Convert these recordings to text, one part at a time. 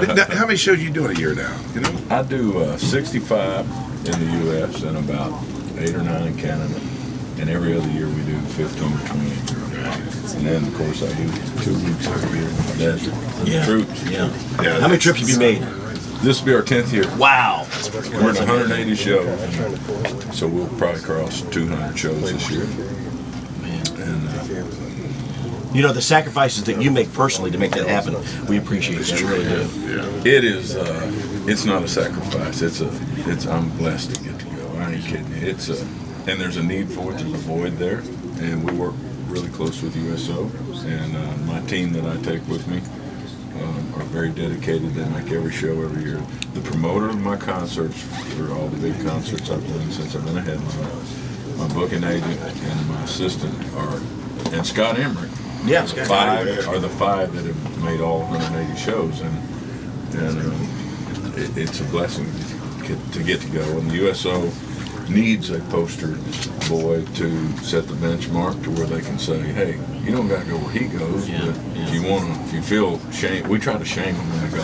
Now, how many shows you do in a year now? You know, I do 65 in the U.S. and about 8 or 9 in Canada. And every other year we do 15 to 20 in Europe. And then, of course, I do 2 weeks every year in the desert. Yeah. Troops. Yeah. How many trips have you made? This will be our 10th year. Wow. We're at 180 shows. So we'll probably cross 200 shows this year. And you know, the sacrifices that you make personally to make that happen, we appreciate that. We really do. it is, it's not a sacrifice. I'm blessed to get to go. I ain't kidding you. And there's a need for it. There's a void there. And we work really close with USO. And my team that I take with me are very dedicated. They make every show every year. The promoter of my concerts for all the big concerts I've done since I've been a headliner, my booking agent and my assistant and Scott Emmerich. Yeah. The 5 that have made all 180 shows. And it's a blessing to get to go. And the USO needs a poster boy to set the benchmark to where they can say, hey, you don't got to go where he goes, but if you feel shame, we try to shame them when they go.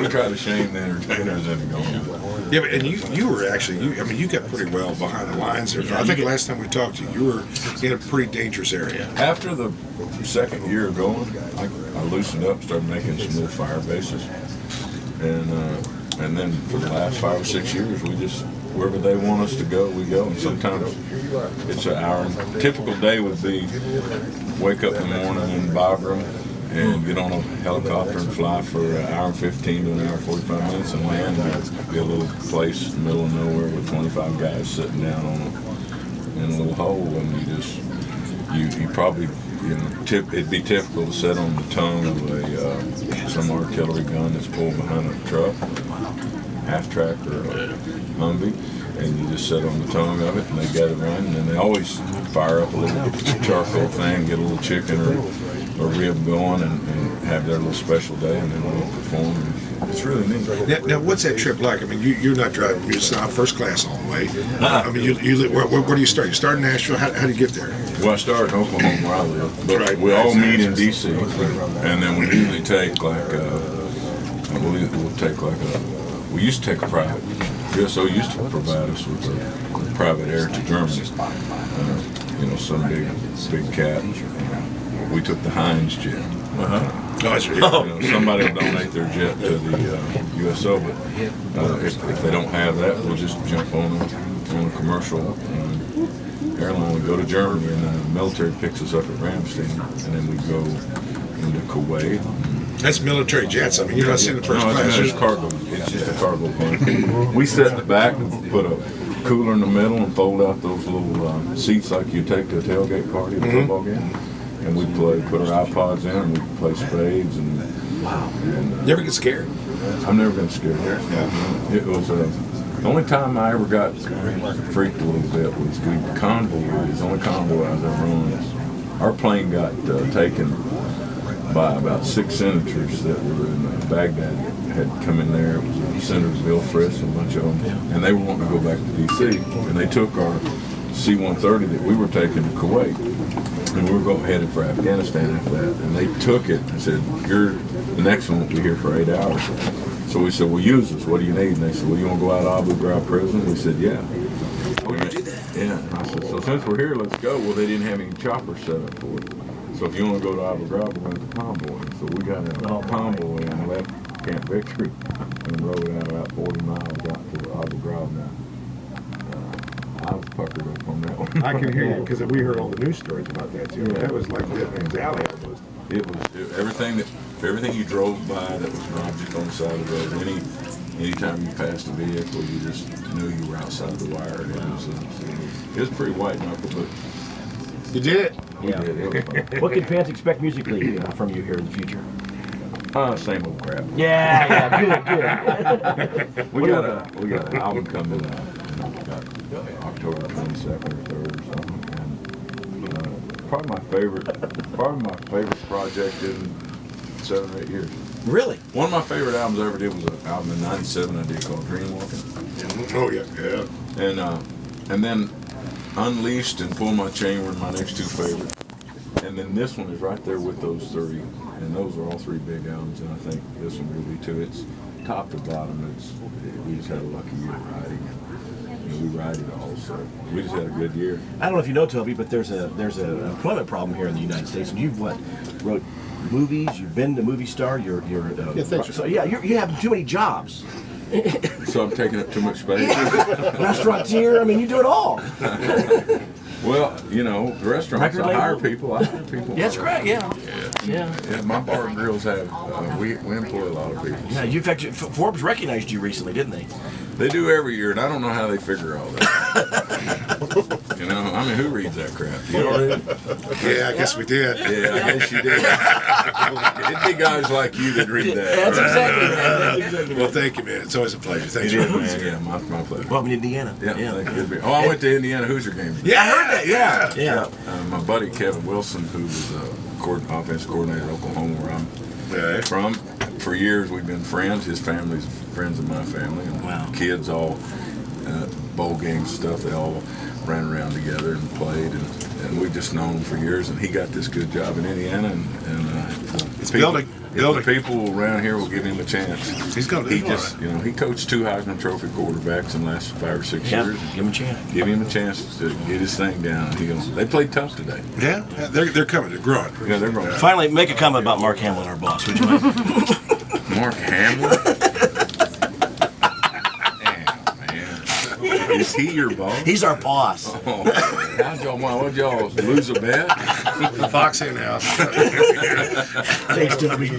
We try to shame the entertainers into going. Yeah, but, and you were actually, you got pretty well behind the lines there. I think the last time we talked to you, you were in a pretty dangerous area. After the second year of going, I loosened up, started making some little fire bases, and then for the last 5 or 6 years, we just, wherever they want us to go, we go. And sometimes it's an hour. Typical day would be wake up in the morning in Bagram and get on a helicopter and fly for an hour and 15 to an hour and 45 minutes and land at a little place in the middle of nowhere with 25 guys sitting down in a little hole, and you probably, it'd be typical to sit on the tongue of some artillery gun that's pulled behind a truck, half-track or a Humvee, and you just sit on the tongue of it, and they get it running, and they always fire up a little charcoal thing, get a little chicken or rib going, and have their little special day, and then we'll perform. It's really neat. Now, what's that trip like? I mean, you're not driving, it's not first class all the way. I mean, where do you start? You start in Nashville. How do you get there? Well, I started in Oklahoma where I live, but we all meet in D.C., and then we usually take we used to take a private. USO used to provide us with a private air to Germany. Some big cat. We took the Heinz jet. Somebody will donate their jet to the USO, but if they don't have that, we'll just jump on a commercial airline. We go to Germany, and the military picks us up at Ramstein, and then we go into Kuwait. That's military jets. I mean, you're not sitting in first class. It's just cargo. It's just a cargo plane. We sit in the back and put a cooler in the middle and fold out those little seats like you take to a tailgate party at a football game. And we put our iPods in, and we play spades. And Never get scared? I've never been scared. Yeah. It was the only time I ever got freaked a little bit was the only convoy I was ever on. Our plane got taken by about 6 senators that were in Baghdad, had come in there. It was Senator Bill Frist and a bunch of them, and they were wanting to go back to D.C., and they took our C-130 that we were taking to Kuwait, and we were headed for Afghanistan after that, and they took it and said, the next one won't be here for 8 hours. So we said, well, use us, what do you need? And they said, well, you want to go out of Abu Ghraib prison? We said, yeah. Oh, you did that? Yeah. And I said, so since we're here, let's go. Well, they didn't have any choppers set up for it. So if you want to go to Abu Ghraib, we're going to Convoy. So we got in a Convoy and left Camp Victory and rode out about 40 miles out to Abu Ghraib now. I was puckered up on that one. I can hear you, because we heard all the news stories about that, too. Yeah. That was like Dead Man's Alley almost. It was everything you drove by that was an object on the side of the road. Anytime you passed a vehicle, you just knew you were outside the wire. And it was pretty white knuckle, but you did it. Yeah. What can fans expect musically from you here in the future? Same old crap. Yeah, good. We got an album coming out October 22nd or 3rd or something. And probably my favorite project in 7 or 8 years. Really? One of my favorite albums I ever did was an album in '97 I did called Dreamwalking. Oh yeah. And then Unleashed and Pull My Chain were my next 2 favorites. And And then this one is right there with those three, and those are all three big albums. And I think this one will be too. It's top to bottom. We just had a lucky year writing. We write it all, so we just had a good year. I don't know if you know, Toby, but there's an employment problem here in the United States. And you've wrote movies. You've been to movie star. You're so yeah. You have too many jobs. So I'm taking up too much space. Restaurateur. I mean, you do it all. Well, you know, the restaurants, Record I hire label? people. I hire people. Yeah, that's correct. Yeah. Yeah, my bar and grills have, we employ a lot of people. Yeah. In fact, Forbes recognized you recently, didn't they? They do every year, and I don't know how they figure all that. You know, I mean, who reads that crap? You all read it? Yeah, I guess we did. Yeah, I guess you did. It'd be guys like you that read that. That's right? exactly right. That's exactly Well, right. thank you, man. It's always a pleasure. It Thanks is, for man. Yeah, my pleasure. Welcome to Indiana. Yeah, thank you. Good to be- Oh, I went to Indiana Hoosier game. Yeah, I heard that. Yeah. My buddy Kevin Wilson, who was offense coordinator at Oklahoma, where I'm Yeah. from. For years we've been friends. His family's friends of my family, and Wow. kids all bowl games stuff. They all ran around together and played, and we've just known him for years. And he got this good job in Indiana, and It's people, building. The people around here will give him a chance. He's going to He do just, it. you know, he coached 2 Heisman Trophy quarterbacks in the last 5 or 6 Yeah. years. Give him a chance. Give him a chance to get his thing down. They played tough today. Yeah, they're coming. They're growing. Yeah, they're growing. Finally, make a comment about Mark Hamlin, our boss, would you mind? Mark Hamlin? Damn, man. Is he your boss? He's our boss. Oh, what'd y'all lose a bet? Fox in house. Thanks, Toby.